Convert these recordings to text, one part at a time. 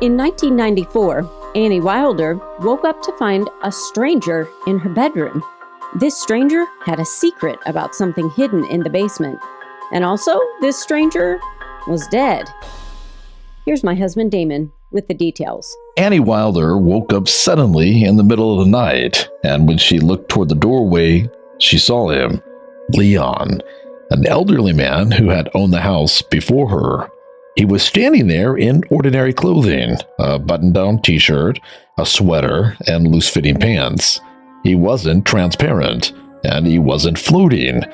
In 1994, Annie Wilder woke up to find a stranger in her bedroom. This stranger had a secret about something hidden in the basement. And also, this stranger was dead. Here's my husband Damon with the details. Annie Wilder woke up suddenly in the middle of the night, and when she looked toward the doorway, she saw him, Leon, an elderly man who had owned the house before her. He was standing there in ordinary clothing, a button-down t-shirt, a sweater, and loose-fitting pants. He wasn't transparent, and he wasn't floating.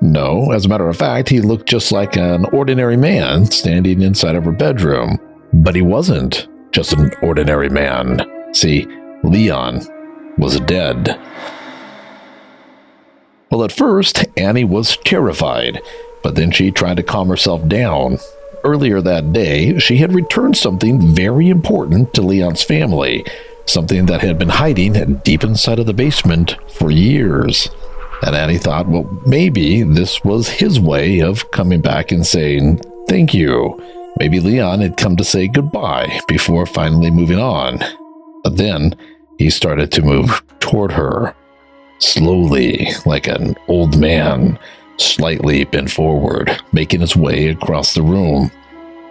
No, as a matter of fact, he looked just like an ordinary man standing inside of her bedroom. But he wasn't just an ordinary man. See, Leon was dead. Well, at first, Annie was terrified, but then she tried to calm herself down. Earlier that day, she had returned something very important to Leon's family, something that had been hiding deep inside of the basement for years. And Annie thought, well, maybe this was his way of coming back and saying, thank you. Maybe Leon had come to say goodbye before finally moving on. But then he started to move toward her, slowly, like an old man, slightly bent forward, making his way across the room.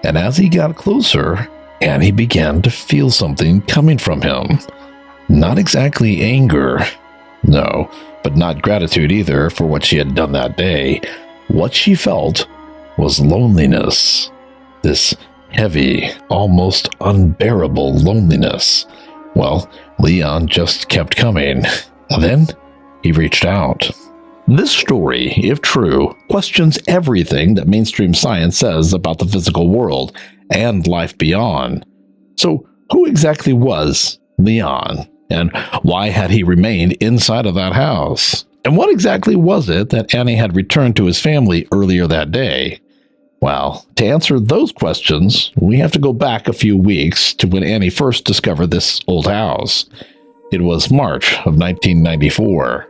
And as he got closer, Annie began to feel something coming from him. Not exactly anger, no, but not gratitude either for what she had done that day. What she felt was loneliness. This heavy, almost unbearable loneliness. Well, Leon just kept coming, and then he reached out. This story, if true, questions everything that mainstream science says about the physical world and life beyond. So, who exactly was Leon? And why had he remained inside of that house? And what exactly was it that Annie had returned to his family earlier that day? Well, to answer those questions, we have to go back a few weeks to when Annie first discovered this old house. It was March of 1994.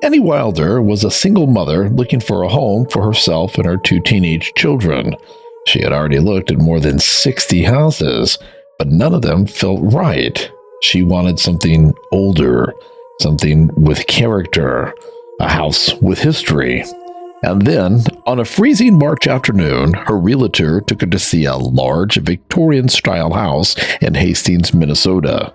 Annie Wilder was a single mother looking for a home for herself and her two teenage children. She had already looked at more than 60 houses, but none of them felt right. She wanted something older, something with character, a house with history. And then, on a freezing March afternoon, her realtor took her to see a large Victorian-style house in Hastings, Minnesota.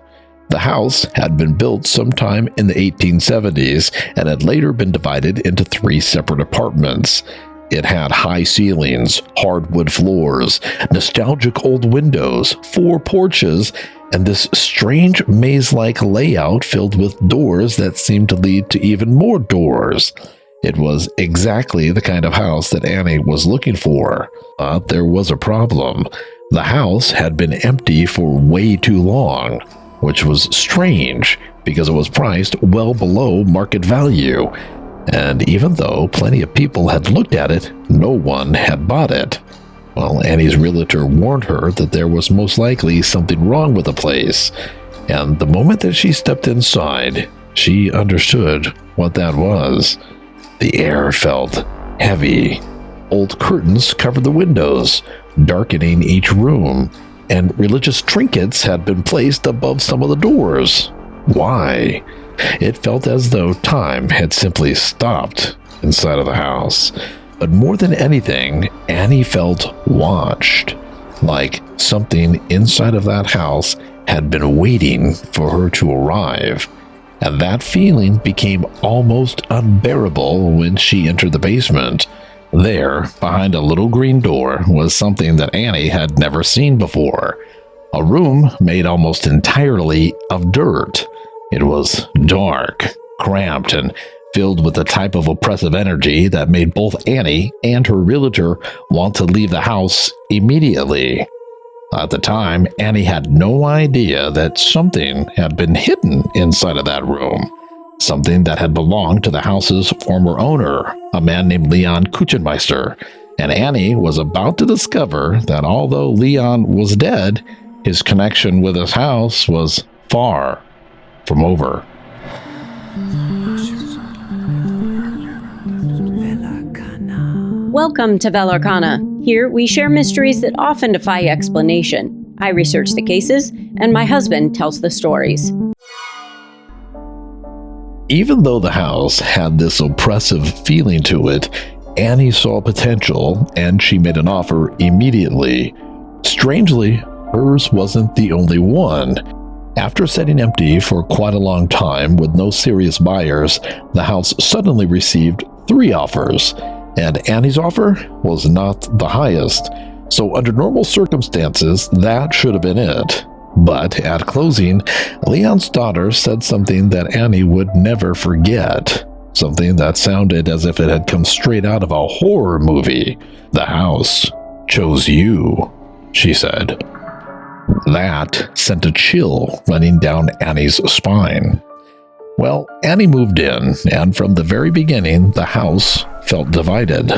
The house had been built sometime in the 1870s and had later been divided into 3 separate apartments. It had high ceilings, hardwood floors, nostalgic old windows, 4 porches, and this strange maze-like layout filled with doors that seemed to lead to even more doors. It was exactly the kind of house that Annie was looking for. But there was a problem. The house had been empty for way too long, which was strange because it was priced well below market value. And even though plenty of people had looked at it, no one had bought it. Well, Annie's realtor warned her that there was most likely something wrong with the place. And the moment that she stepped inside, she understood what that was. The air felt heavy. Old curtains covered the windows, darkening each room, and religious trinkets had been placed above some of the doors. Why? It felt as though time had simply stopped inside of the house. But more than anything, Annie felt watched, like something inside of that house had been waiting for her to arrive. And that feeling became almost unbearable when she entered the basement. There, behind a little green door, was something that Annie had never seen before. A room made almost entirely of dirt. It was dark, cramped, and filled with a type of oppressive energy that made both Annie and her realtor want to leave the house immediately. At the time, Annie had no idea that something had been hidden inside of that room. Something that had belonged to the house's former owner, a man named Leon Kuechenmeister. And Annie was about to discover that although Leon was dead, his connection with his house was far from over. Welcome to Velarcana. Here we share mysteries that often defy explanation. I research the cases, and my husband tells the stories. Even though the house had this oppressive feeling to it, Annie saw potential and she made an offer immediately. Strangely, hers wasn't the only one. After sitting empty for quite a long time with no serious buyers, the house suddenly received 3 offers, and Annie's offer was not the highest. So under normal circumstances, that should have been it. But at closing, Leon's daughter said something that Annie would never forget. Something that sounded as if it had come straight out of a horror movie. "The house chose you," she said. That sent a chill running down Annie's spine. Well, Annie moved in, and from the very beginning, the house felt divided.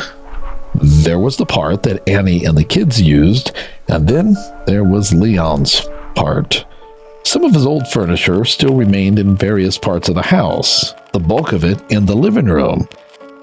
There was the part that Annie and the kids used, and then there was Leon's part. Some of his old furniture still remained in various parts of the house, the bulk of it in the living room.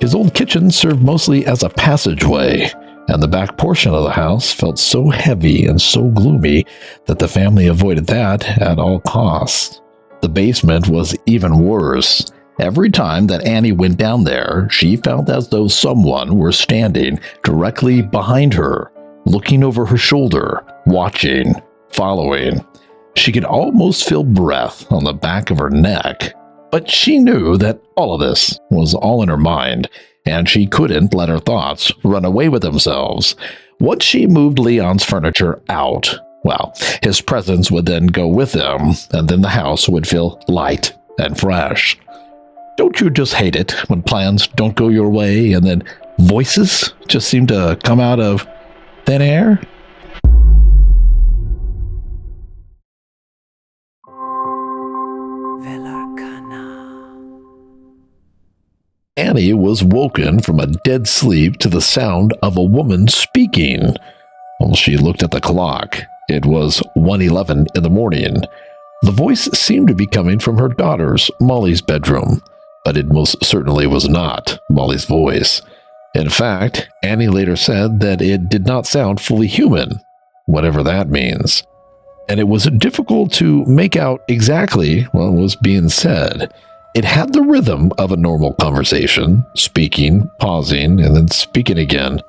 His old kitchen served mostly as a passageway, and the back portion of the house felt so heavy and so gloomy that the family avoided that at all costs. The basement was even worse. Every time that Annie went down there, she felt as though someone were standing directly behind her, looking over her shoulder, watching, following. She could almost feel breath on the back of her neck. But she knew that all of this was all in her mind, and she couldn't let her thoughts run away with themselves. Once she moved Leon's furniture out, well, his presence would then go with him, and then the house would feel light and fresh. Don't you just hate it when plans don't go your way and then voices just seem to come out of thin air? Velarcana. Annie was woken from a dead sleep to the sound of a woman speaking. Well, she looked at the clock. It was 1:11 in the morning. The voice seemed to be coming from her daughter's, Molly's bedroom, but it most certainly was not Molly's voice. In fact, Annie later said that it did not sound fully human, whatever that means. And it was difficult to make out exactly what was being said. It had the rhythm of a normal conversation, speaking, pausing, and then speaking again.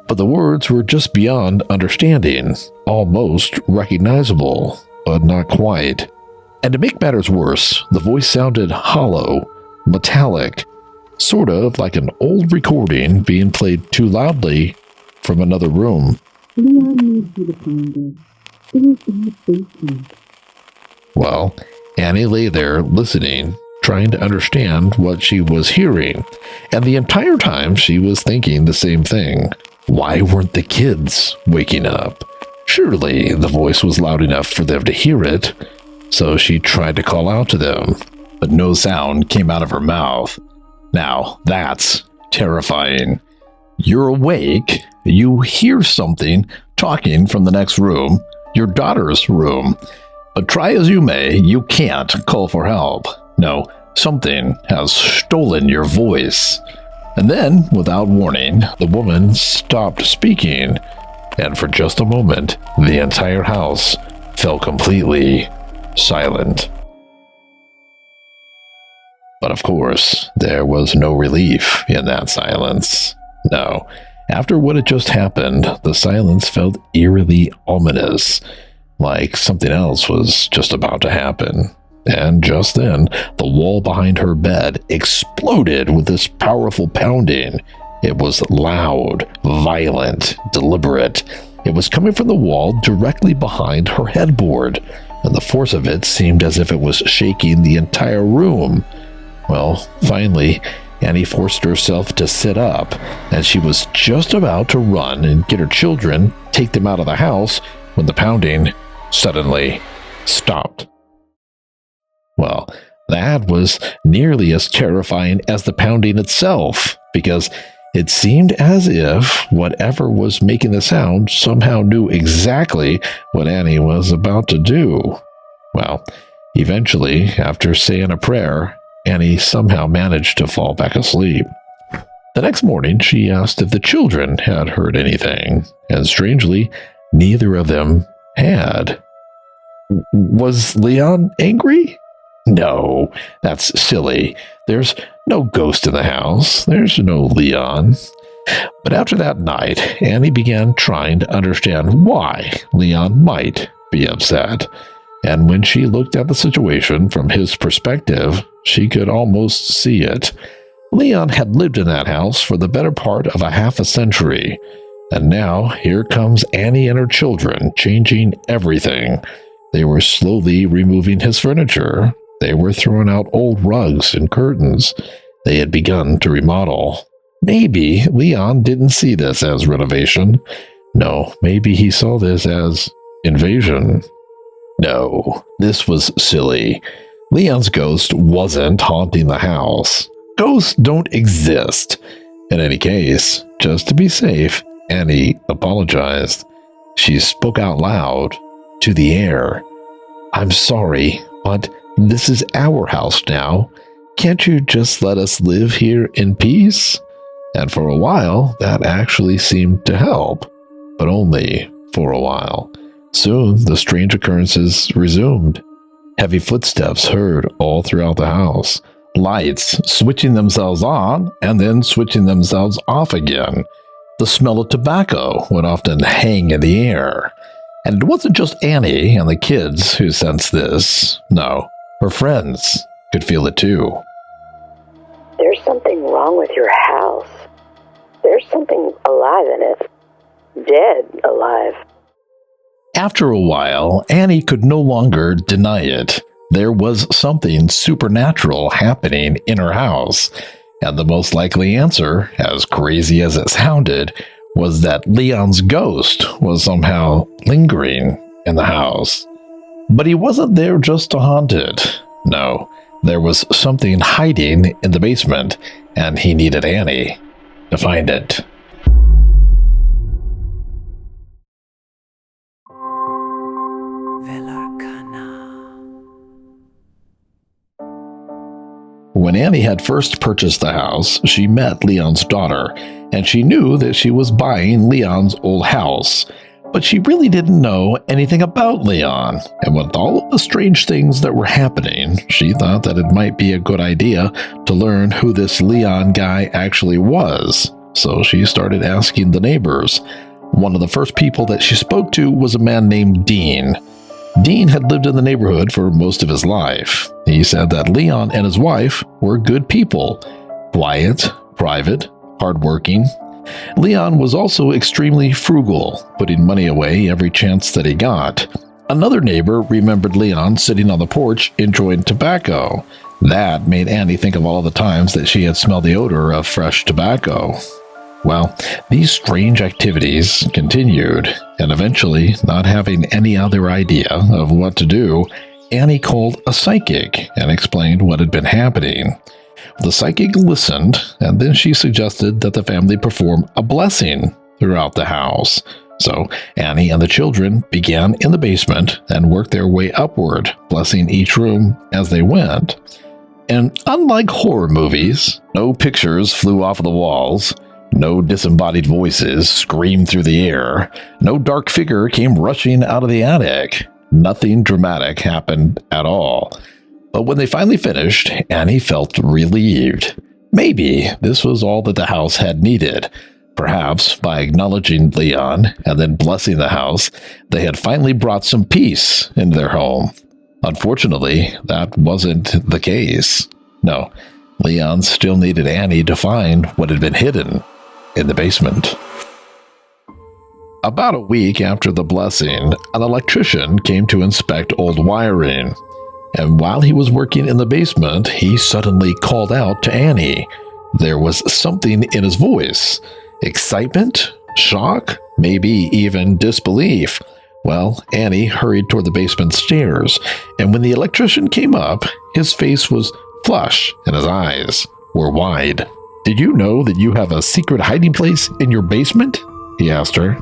But the words were just beyond understanding, almost recognizable, but not quite. And to make matters worse, the voice sounded hollow, metallic, sort of like an old recording being played too loudly from another room. Leon needs you to find it. It is in the basement. Well, Annie lay there listening, trying to understand what she was hearing, and the entire time she was thinking the same thing. Why weren't the kids waking up? Surely the voice was loud enough for them to hear it. So she tried to call out to them, but no sound came out of her mouth. Now, that's terrifying. You're awake, you hear something talking from the next room, your daughter's room, but try as you may, you can't call for help. No, something has stolen your voice. And then, without warning, the woman stopped speaking, and for just a moment, the entire house fell completely silent. But of course, there was no relief in that silence. No, after what had just happened, the silence felt eerily ominous, like something else was just about to happen. And just then, the wall behind her bed exploded with this powerful pounding. It was loud, violent, deliberate. It was coming from the wall directly behind her headboard, and the force of it seemed as if it was shaking the entire room. Well, finally, Annie forced herself to sit up, and she was just about to run and get her children, take them out of the house, when the pounding suddenly stopped. Well, that was nearly as terrifying as the pounding itself, because it seemed as if whatever was making the sound somehow knew exactly what Annie was about to do. Well, eventually, after saying a prayer, Annie somehow managed to fall back asleep. The next morning, she asked if the children had heard anything, and strangely, neither of them had. Was Leon angry? No, that's silly. There's no ghost in the house. There's no Leon. But after that night, Annie began trying to understand why Leon might be upset. And when she looked at the situation from his perspective, she could almost see it. Leon had lived in that house for the better part of a half a century. And now here comes Annie and her children, changing everything. They were slowly removing his furniture. They were throwing out old rugs and curtains. They had begun to remodel. Maybe Leon didn't see this as renovation. No, maybe he saw this as invasion. No, this was silly. Leon's ghost wasn't haunting the house. Ghosts don't exist. In any case, just to be safe, Annie apologized. She spoke out loud to the air. I'm sorry, but this is our house now. Can't you just let us live here in peace? And for a while, that actually seemed to help, but only for a while. Soon, the strange occurrences resumed. Heavy footsteps heard all throughout the house. Lights switching themselves on and then switching themselves off again. The smell of tobacco would often hang in the air. And it wasn't just Annie and the kids who sensed this. No, her friends could feel it too. There's something wrong with your house. There's something alive in it. Dead alive. After a while, Annie could no longer deny it. There was something supernatural happening in her house. And the most likely answer, as crazy as it sounded, was that Leon's ghost was somehow lingering in the house. But he wasn't there just to haunt it. No, there was something hiding in the basement, and he needed Annie to find it. Velarcana. When Annie had first purchased the house, she met Leon's daughter, and she knew that she was buying Leon's old house. But she really didn't know anything about Leon, and with all of the strange things that were happening, she thought that it might be a good idea to learn who this Leon guy actually was. So she started asking the neighbors. One of the first people that she spoke to was a man named Dean. Dean had lived in the neighborhood for most of his life. He said that Leon and his wife were good people, quiet, private, hardworking. Leon was also extremely frugal, putting money away every chance that he got. Another neighbor remembered Leon sitting on the porch enjoying tobacco. That made Annie think of all the times that she had smelled the odor of fresh tobacco. Well, these strange activities continued, and eventually, not having any other idea of what to do, Annie called a psychic and explained what had been happening. The psychic listened, and then she suggested that the family perform a blessing throughout the house. So Annie and the children began in the basement and worked their way upward, blessing each room as they went. And unlike horror movies, no pictures flew off of the walls, no disembodied voices screamed through the air, no dark figure came rushing out of the attic. Nothing dramatic happened at all. But when they finally finished, Annie felt relieved. Maybe this was all that the house had needed. Perhaps by acknowledging Leon and then blessing the house, they had finally brought some peace into their home. Unfortunately, that wasn't the case. No, Leon still needed Annie to find what had been hidden in the basement. About a week after the blessing, an electrician came to inspect old wiring. And while he was working in the basement, he suddenly called out to Annie. There was something in his voice. Excitement? Shock? Maybe even disbelief. Well, Annie hurried toward the basement stairs, and when the electrician came up, his face was flush and his eyes were wide. Did you know that you have a secret hiding place in your basement? He asked her.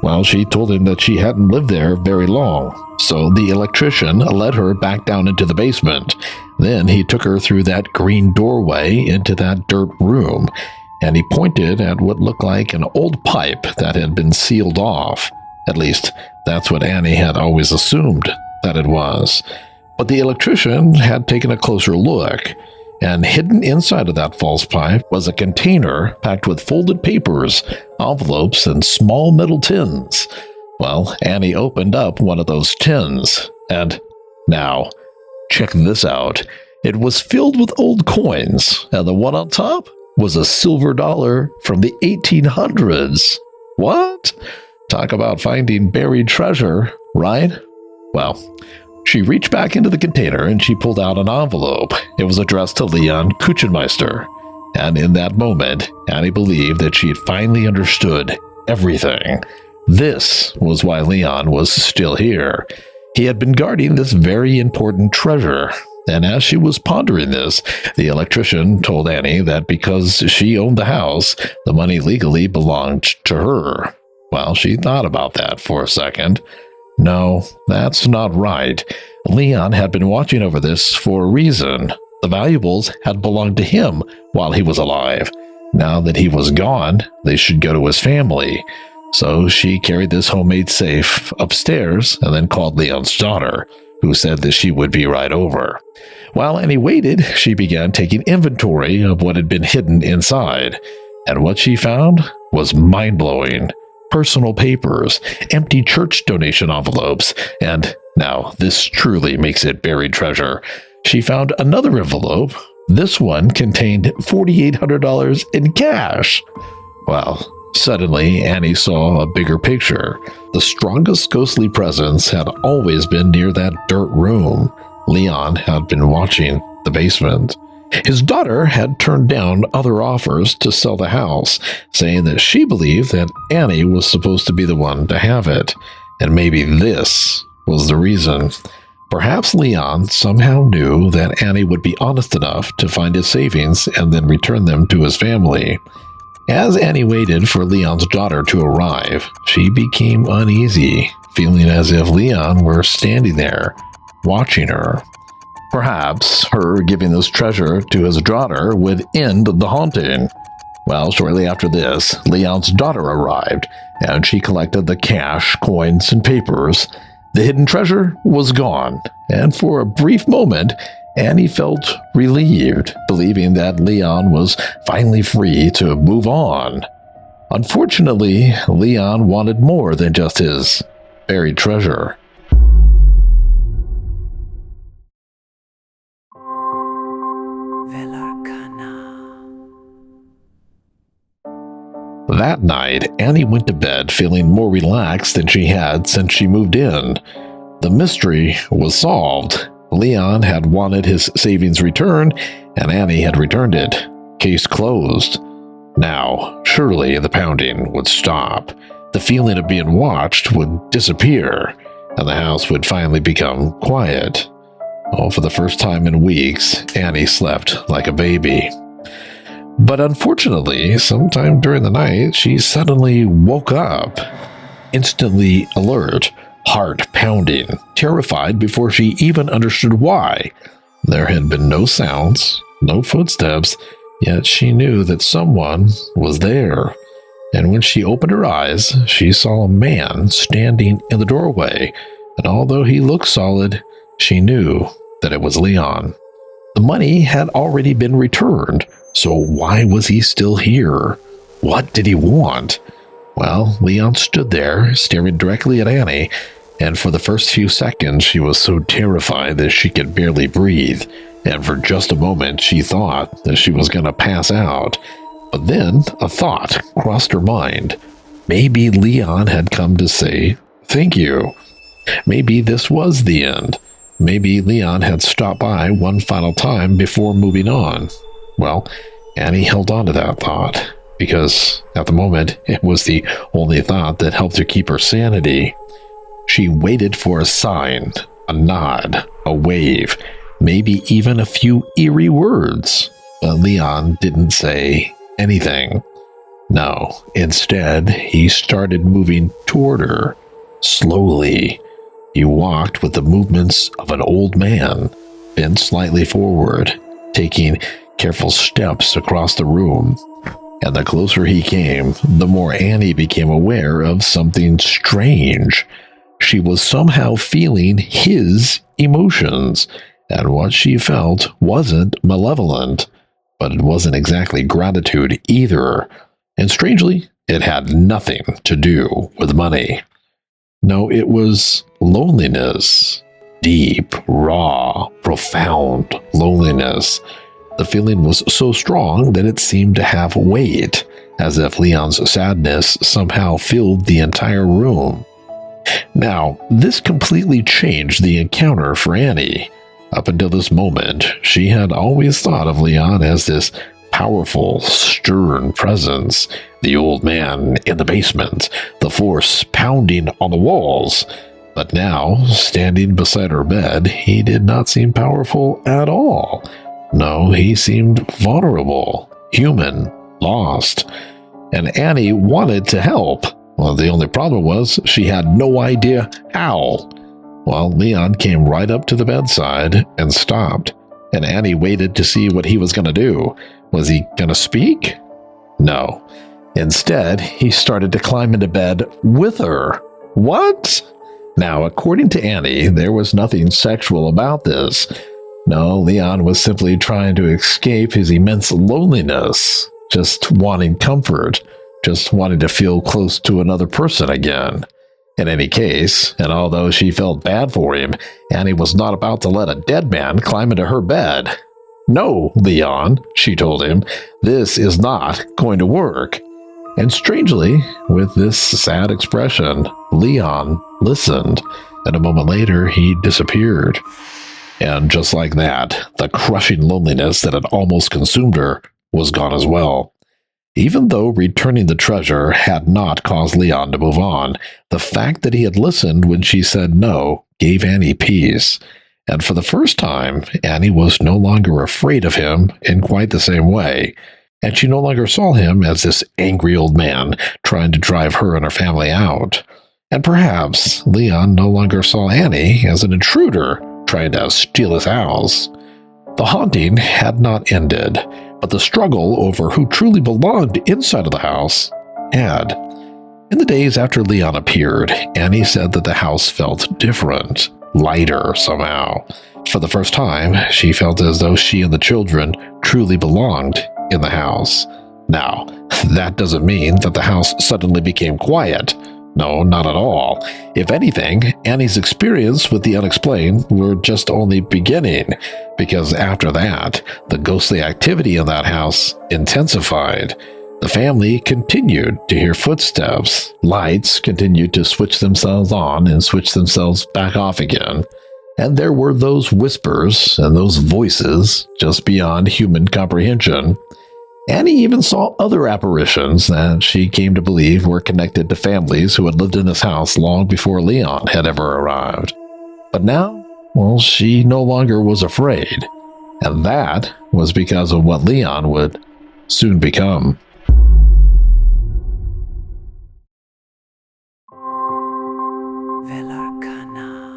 Well, she told him that she hadn't lived there very long. So the electrician led her back down into the basement. Then he took her through that green doorway into that dirt room, and he pointed at what looked like an old pipe that had been sealed off. At least, that's what Annie had always assumed that it was. But the electrician had taken a closer look, and hidden inside of that false pipe was a container packed with folded papers, envelopes, and small metal tins. Well, Annie opened up one of those tins, and now, check this out. It was filled with old coins, and the one on top was a silver dollar from the 1800s. What? Talk about finding buried treasure, right? Well, she reached back into the container and she pulled out an envelope. It was addressed to Leon Kuechenmeister. And in that moment, Annie believed that she had finally understood everything. This was why Leon was still here. He had been guarding this very important treasure. And as she was pondering this, the electrician told Annie that because she owned the house, the money legally belonged to her. Well, she thought about that for a second. No, that's not right. Leon had been watching over this for a reason. The valuables had belonged to him while he was alive. Now that he was gone, they should go to his family. So she carried this homemade safe upstairs and then called Leon's daughter, who said that she would be right over. While Annie waited, she began taking inventory of what had been hidden inside. And what she found was mind-blowing. Personal papers, empty church donation envelopes, and now this truly makes it buried treasure. She found another envelope. This one contained $4,800 in cash. Well, suddenly Annie saw a bigger picture. The strongest ghostly presence had always been near that dirt room. Leon had been watching the basement. His daughter had turned down other offers to sell the house, saying that she believed that Annie was supposed to be the one to have it, and maybe this was the reason. Perhaps Leon somehow knew that Annie would be honest enough to find his savings and then return them to his family. As Annie waited for Leon's daughter to arrive, she became uneasy, feeling as if Leon were standing there, watching her. Perhaps her giving this treasure to his daughter would end the haunting. Well, shortly after this, Leon's daughter arrived, and she collected the cash, coins, and papers. The hidden treasure was gone, and for a brief moment, Annie felt relieved, believing that Leon was finally free to move on. Unfortunately, Leon wanted more than just his buried treasure. Velarcana. That night, Annie went to bed feeling more relaxed than she had since she moved in. The mystery was solved. Leon had wanted his savings returned, and Annie had returned it. Case closed. Now, surely the pounding would stop. The feeling of being watched would disappear, and the house would finally become quiet. Oh, for the first time in weeks, Annie slept like a baby. But unfortunately, sometime during the night, she suddenly woke up, instantly alert, heart pounding, terrified before she even understood why. There had been no sounds, no footsteps, yet she knew that someone was there. And when she opened her eyes, she saw a man standing in the doorway, and although he looked solid, she knew that it was Leon. The money had already been returned, so why was he still here? What did he want? Well, Leon stood there, staring directly at Annie, and for the first few seconds she was so terrified that she could barely breathe, and for just a moment she thought that she was going to pass out. But then a thought crossed her mind. Maybe Leon had come to say thank you. Maybe this was the end. Maybe Leon had stopped by one final time before moving on. Well, Annie held on to that thought, because at the moment it was the only thought that helped her keep her sanity. She waited for a sign, a nod, a wave, maybe even a few eerie words, but Leon didn't say anything. No, instead, he started moving toward her, slowly. He walked with the movements of an old man, bent slightly forward, taking careful steps across the room. And the closer he came, the more Annie became aware of something strange. She was somehow feeling his emotions, and what she felt wasn't malevolent, but it wasn't exactly gratitude either. And strangely, it had nothing to do with money. No, it was loneliness. Deep, raw, profound loneliness. The feeling was so strong that it seemed to have weight, as if Leon's sadness somehow filled the entire room. Now, this completely changed the encounter for Annie. Up until this moment, she had always thought of Leon as this powerful, stern presence, the old man in the basement, the force pounding on the walls. But now, standing beside her bed, he did not seem powerful at all. No, he seemed vulnerable, human, lost. And Annie wanted to help. Well, the only problem was she had no idea how. Well, Leon came right up to the bedside and stopped, and Annie waited to see what he was going to do. Was he going to speak? No. Instead, he started to climb into bed with her. What? Now, according to Annie, there was nothing sexual about this. No, Leon was simply trying to escape his immense loneliness, just wanting comfort, just wanting to feel close to another person again. In any case, and although she felt bad for him, Annie was not about to let a dead man climb into her bed. "No, Leon," she told him, "this is not going to work." And strangely, with this sad expression, Leon listened, and a moment later he disappeared. And just like that, the crushing loneliness that had almost consumed her was gone as well. Even though returning the treasure had not caused Leon to move on, the fact that he had listened when she said no gave Annie peace. And for the first time, Annie was no longer afraid of him in quite the same way. And she no longer saw him as this angry old man trying to drive her and her family out. And perhaps Leon no longer saw Annie as an intruder trying to steal his house. The haunting had not ended, but the struggle over who truly belonged inside of the house had. In the days after Leon appeared, Annie said that the house felt different, lighter somehow. For the first time, she felt as though she and the children truly belonged in the house. Now, that doesn't mean that the house suddenly became quiet. No, not at all. If anything, Annie's experience with the unexplained were just only beginning, because after that, the ghostly activity in that house intensified. The family continued to hear footsteps. Lights continued to switch themselves on and switch themselves back off again. And there were those whispers and those voices just beyond human comprehension. Annie even saw other apparitions that she came to believe were connected to families who had lived in this house long before Leon had ever arrived. But now, well, she no longer was afraid. And that was because of what Leon would soon become. Velarcana.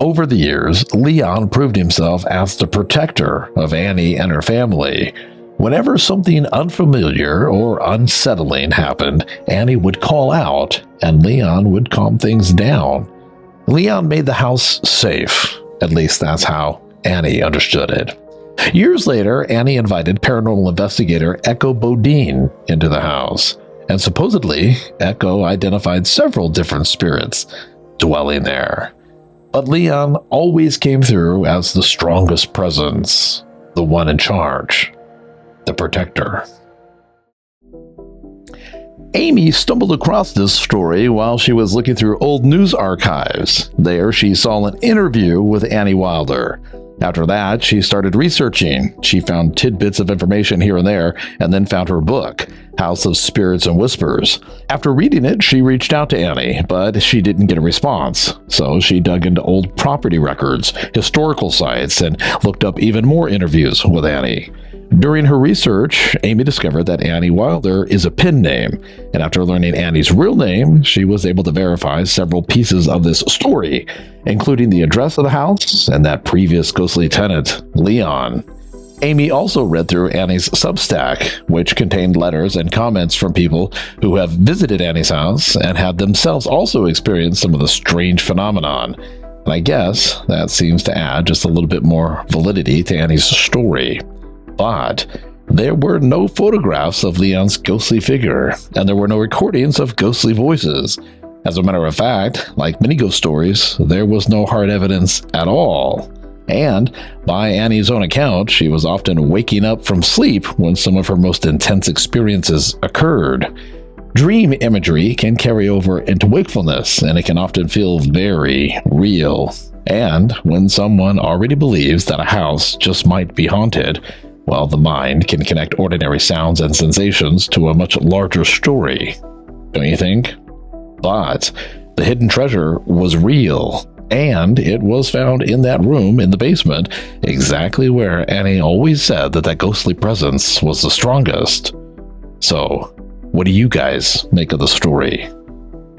Over the years, Leon proved himself as the protector of Annie and her family. Whenever something unfamiliar or unsettling happened, Annie would call out, and Leon would calm things down. Leon made the house safe. At least that's how Annie understood it. Years later, Annie invited paranormal investigator Echo Bodine into the house, and supposedly, Echo identified several different spirits dwelling there. But Leon always came through as the strongest presence, the one in charge, the protector. Amy stumbled across this story while she was looking through old news archives. There, she saw an interview with Annie Wilder. After that, she started researching. She found tidbits of information here and there, and then found her book, House of Spirits and Whispers. After reading it, she reached out to Annie, but she didn't get a response. So she dug into old property records, historical sites, and looked up even more interviews with Annie. During her research, Amy discovered that Annie Wilder is a pen name, and after learning Annie's real name, she was able to verify several pieces of this story, including the address of the house and that previous ghostly tenant, Leon. Amy also read through Annie's Substack, which contained letters and comments from people who have visited Annie's house and had themselves also experienced some of the strange phenomenon. And I guess that seems to add just a little bit more validity to Annie's story. But there were no photographs of Leon's ghostly figure, and there were no recordings of ghostly voices. As a matter of fact, like many ghost stories, there was no hard evidence at all. And by Annie's own account, she was often waking up from sleep when some of her most intense experiences occurred. Dream imagery can carry over into wakefulness, and it can often feel very real. And when someone already believes that a house just might be haunted, well, the mind can connect ordinary sounds and sensations to a much larger story. Don't you think? But the hidden treasure was real. And it was found in that room in the basement, exactly where Annie always said that ghostly presence was the strongest. So, what do you guys make of the story?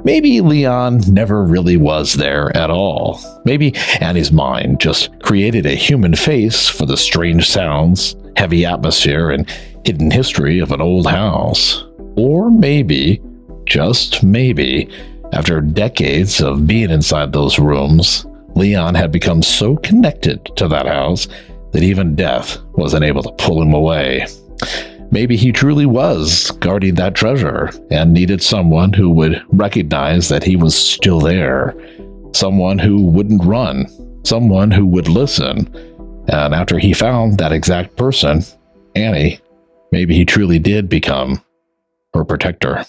Maybe Leon never really was there at all. Maybe Annie's mind just created a human face for the strange sounds, heavy atmosphere, and hidden history of an old house. Or maybe, just maybe, after decades of being inside those rooms, Leon had become so connected to that house that even death wasn't able to pull him away. Maybe he truly was guarding that treasure and needed someone who would recognize that he was still there, someone who wouldn't run, someone who would listen. And after he found that exact person, Annie, maybe he truly did become her protector.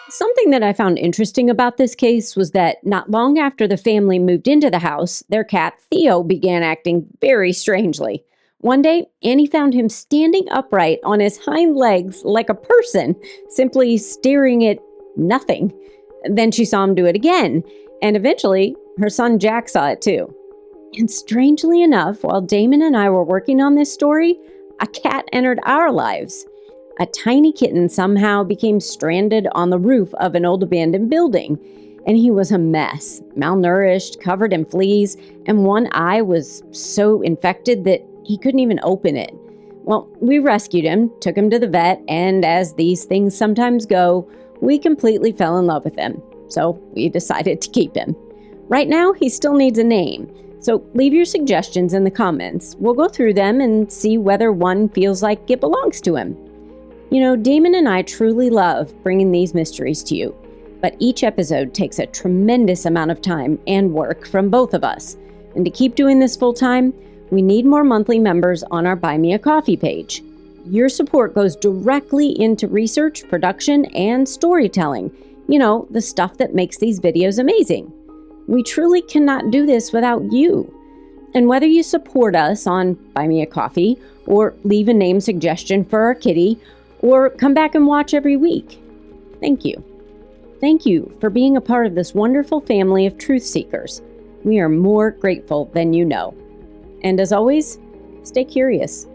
Something that I found interesting about this case was that not long after the family moved into the house, their cat Theo began acting very strangely. One day, Annie found him standing upright on his hind legs like a person, simply staring at nothing. Then she saw him do it again, and eventually her son Jack saw it too. And strangely enough, while Damon and I were working on this story, a cat entered our lives. A tiny kitten somehow became stranded on the roof of an old abandoned building, and he was a mess, malnourished, covered in fleas, and one eye was so infected that he couldn't even open it. Well, we rescued him, took him to the vet, and as these things sometimes go, we completely fell in love with him. So we decided to keep him. Right now, he still needs a name, so leave your suggestions in the comments. We'll go through them and see whether one feels like it belongs to him. You know, Damon and I truly love bringing these mysteries to you, but each episode takes a tremendous amount of time and work from both of us. And to keep doing this full time, we need more monthly members on our Buy Me a Coffee page. Your support goes directly into research, production, and storytelling. You know, the stuff that makes these videos amazing. We truly cannot do this without you. And whether you support us on Buy Me a Coffee, or leave a name suggestion for our kitty, or come back and watch every week, thank you. Thank you for being a part of this wonderful family of truth seekers. We are more grateful than you know. And as always, stay curious.